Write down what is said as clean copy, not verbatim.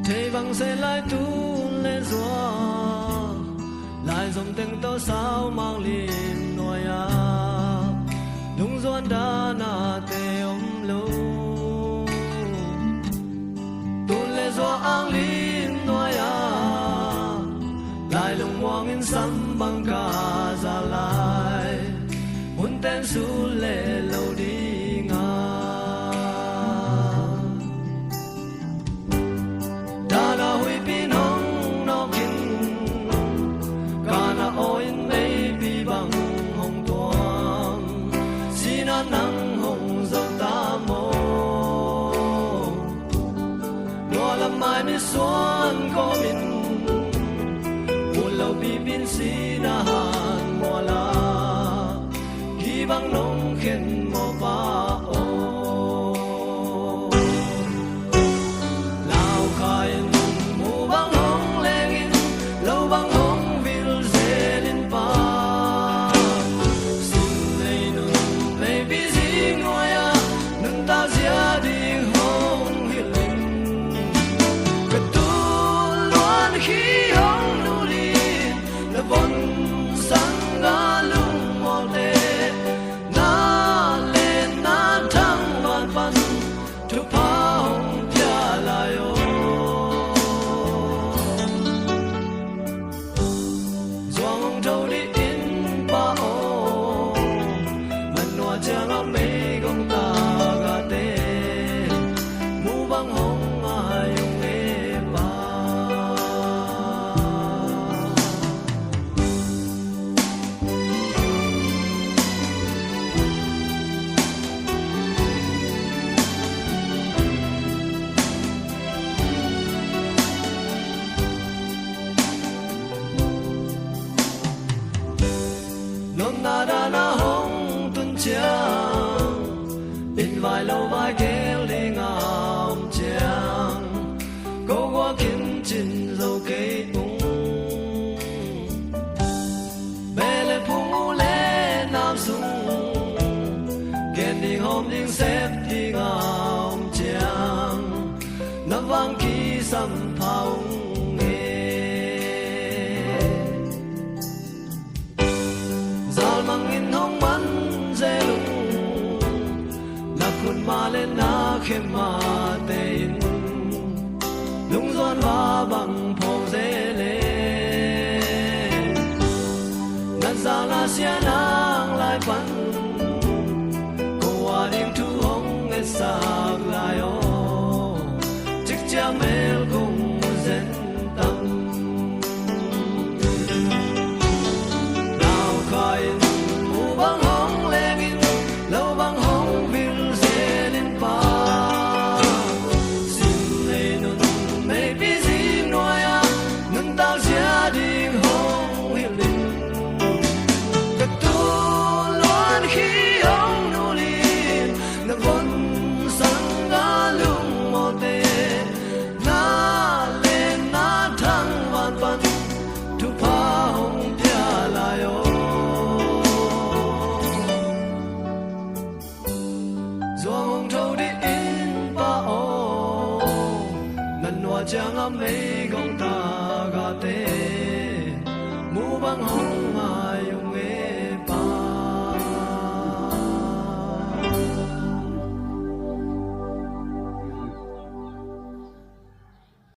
thế bằng sẽ lại tu lên gió lại dòng tiếng tao sao mang liền nỗi à đúng doan đã na tê lâu tu lên gió ang liền nỗi à lại lòng hoang in sắm bằng cả ra lại muốn tên su lệ lâu đi ngà đã là huy pin hồng nó kinh cả na oin mây bi bằng hồng tuang xin anh nắng hồng dâu ta mô đua làm mai mi xuân có mình lâu bi bin si na han mo la ki bang nong khen mo ba o lao khai mu bang hong leng in lâu bang hong vil zelin pa sin nei nun nei bi zi ngoya nun ta zia di hong hilin ka tu luan khi bon sang ga lung mo te na le na thang man pan tu pa hong pya la yo zong thâu đi in pa o man no chang a me gong ta ga te mu bang hong a yong e ba na da na hong tun chiang in vai lâu vai kéo lên ngam chiang câu qua kiến chín dâu cây ung bê lê phung lê nam sung kèn đi hôm đi xếp đi ngam chiang năm vang kỳ sắm phao mangin hong man zelung na kun ma le na khem ma te lung zon wa bang phong zele nan za la sia nang lai pan ko wa ding tu hong e sak la yo chik cha mel kong zen tam now kai bang hong leng in lâu bang hong vil zelin pa sin nei nun nei bi zi noya nun ta zia ding hong hilin ka tu loan khi hong nu lin na bon sang ga lung mo te na le na thang van pan tu pa hong pya la yo zong thâu đi in pa o nan noa chang a mei gong ta ga te mu bang hong